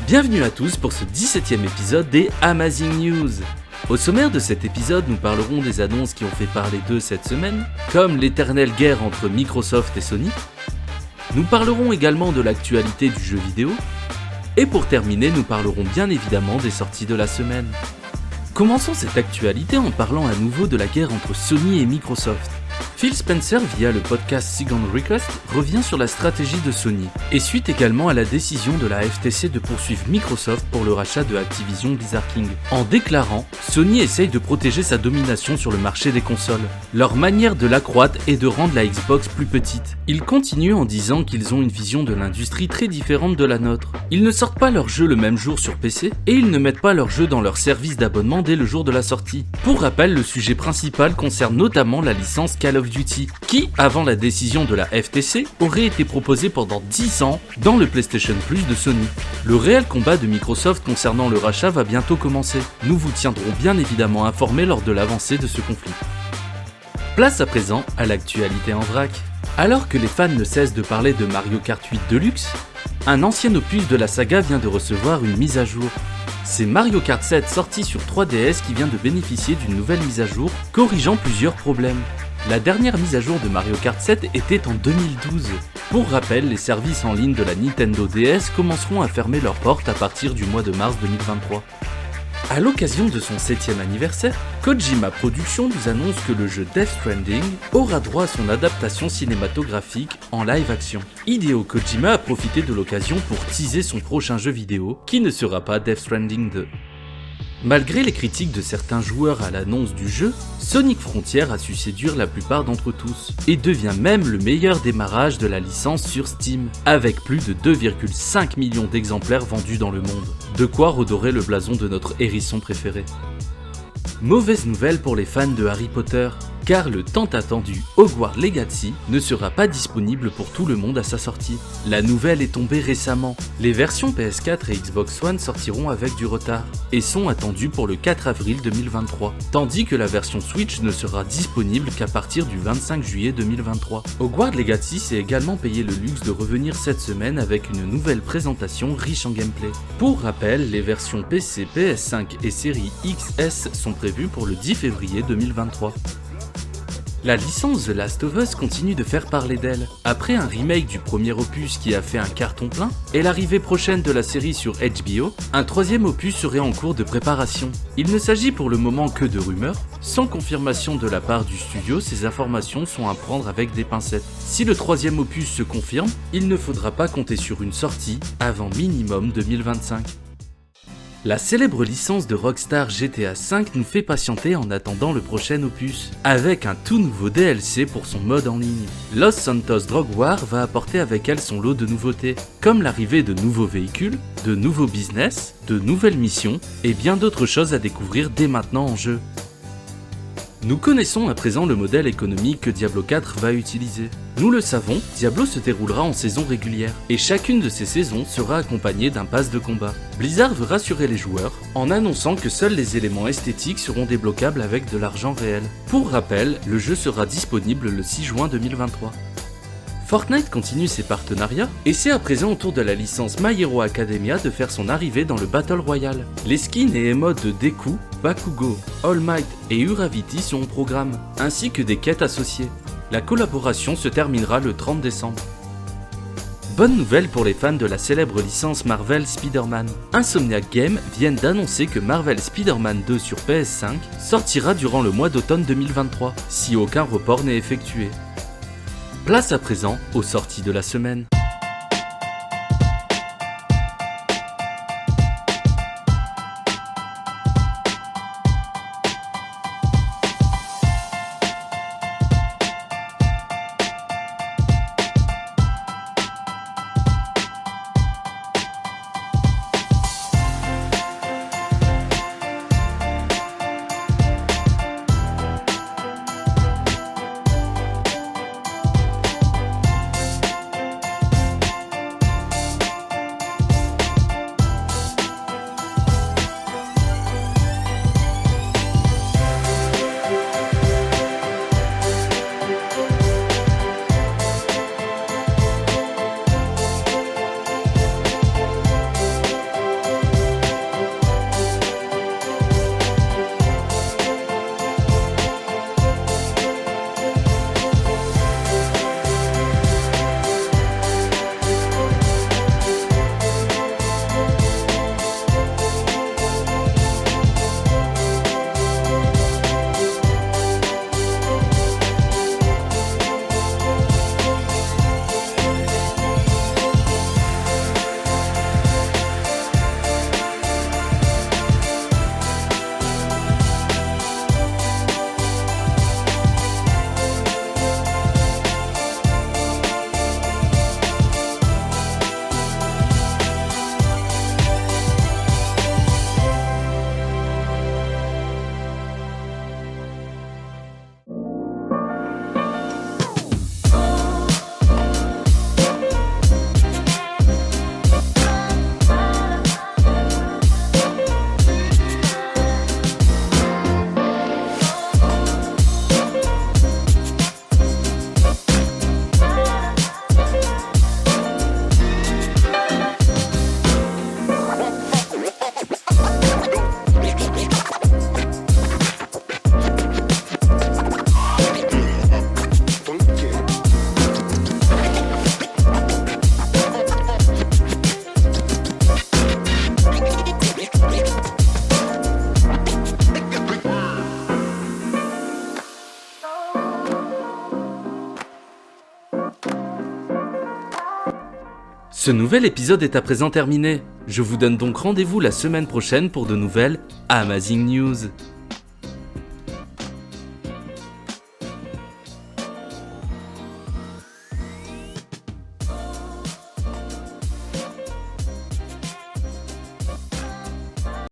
Bienvenue à tous pour ce 17e épisode des Amazing News. Au sommaire de cet épisode, nous parlerons des annonces qui ont fait parler d'eux cette semaine, comme l'éternelle guerre entre Microsoft et Sony. Nous parlerons également de l'actualité du jeu vidéo. Et pour terminer, nous parlerons bien évidemment des sorties de la semaine. Commençons cette actualité en parlant à nouveau de la guerre entre Sony et Microsoft. Phil Spencer, via le podcast Second Request, revient sur la stratégie de Sony, et suite également à la décision de la FTC de poursuivre Microsoft pour le rachat de Activision Blizzard King, en déclarant « Sony essaye de protéger sa domination sur le marché des consoles. Leur manière de l'accroître est de rendre la Xbox plus petite. » Il continue en disant qu'ils ont une vision de l'industrie très différente de la nôtre. Ils ne sortent pas leurs jeux le même jour sur PC, et ils ne mettent pas leurs jeux dans leur service d'abonnement dès le jour de la sortie. Pour rappel, le sujet principal concerne notamment la licence Call of Duty, qui, avant la décision de la FTC, aurait été proposée pendant 10 ans dans le PlayStation Plus de Sony. Le réel combat de Microsoft concernant le rachat va bientôt commencer. Nous vous tiendrons bien évidemment informés lors de l'avancée de ce conflit. Place à présent à l'actualité en vrac. Alors que les fans ne cessent de parler de Mario Kart 8 Deluxe, un ancien opus de la saga vient de recevoir une mise à jour. C'est Mario Kart 7 sorti sur 3DS qui vient de bénéficier d'une nouvelle mise à jour, corrigeant plusieurs problèmes. La dernière mise à jour de Mario Kart 7 était en 2012. Pour rappel, les services en ligne de la Nintendo DS commenceront à fermer leurs portes à partir du mois de mars 2023. À l'occasion de son 7e anniversaire, Kojima Productions nous annonce que le jeu Death Stranding aura droit à son adaptation cinématographique en live action. Hideo Kojima a profité de l'occasion pour teaser son prochain jeu vidéo, qui ne sera pas Death Stranding 2. Malgré les critiques de certains joueurs à l'annonce du jeu, Sonic Frontier a su séduire la plupart d'entre tous, et devient même le meilleur démarrage de la licence sur Steam, avec plus de 2,5 millions d'exemplaires vendus dans le monde. De quoi redorer le blason de notre hérisson préféré. Mauvaise nouvelle pour les fans de Harry Potter, car le tant attendu Hogwarts Legacy ne sera pas disponible pour tout le monde à sa sortie. La nouvelle est tombée récemment. Les versions PS4 et Xbox One sortiront avec du retard, et sont attendues pour le 4 avril 2023, tandis que la version Switch ne sera disponible qu'à partir du 25 juillet 2023. Hogwarts Legacy s'est également payé le luxe de revenir cette semaine avec une nouvelle présentation riche en gameplay. Pour rappel, les versions PC, PS5 et série XS sont prévues pour le 10 février 2023. La licence The Last of Us continue de faire parler d'elle. Après un remake du premier opus qui a fait un carton plein, et l'arrivée prochaine de la série sur HBO, un troisième opus serait en cours de préparation. Il ne s'agit pour le moment que de rumeurs. Sans confirmation de la part du studio, ces informations sont à prendre avec des pincettes. Si le troisième opus se confirme, il ne faudra pas compter sur une sortie avant minimum 2025. La célèbre licence de Rockstar GTA V nous fait patienter en attendant le prochain opus, avec un tout nouveau DLC pour son mode en ligne. Los Santos Drug War va apporter avec elle son lot de nouveautés, comme l'arrivée de nouveaux véhicules, de nouveaux business, de nouvelles missions, et bien d'autres choses à découvrir dès maintenant en jeu. Nous connaissons à présent le modèle économique que Diablo 4 va utiliser. Nous le savons, Diablo se déroulera en saison régulière, et chacune de ces saisons sera accompagnée d'un pass de combat. Blizzard veut rassurer les joueurs en annonçant que seuls les éléments esthétiques seront débloquables avec de l'argent réel. Pour rappel, le jeu sera disponible le 6 juin 2023. Fortnite continue ses partenariats, et c'est à présent au tour de la licence My Hero Academia de faire son arrivée dans le Battle Royale. Les skins et emotes de Deku, Bakugo, All Might et Uraviti sont au programme, ainsi que des quêtes associées. La collaboration se terminera le 30 décembre. Bonne nouvelle pour les fans de la célèbre licence Marvel Spider-Man. Insomniac Games viennent d'annoncer que Marvel Spider-Man 2 sur PS5 sortira durant le mois d'automne 2023, si aucun report n'est effectué. Place à présent aux sorties de la semaine. Ce nouvel épisode est à présent terminé. Je vous donne donc rendez-vous la semaine prochaine pour de nouvelles Amazing News.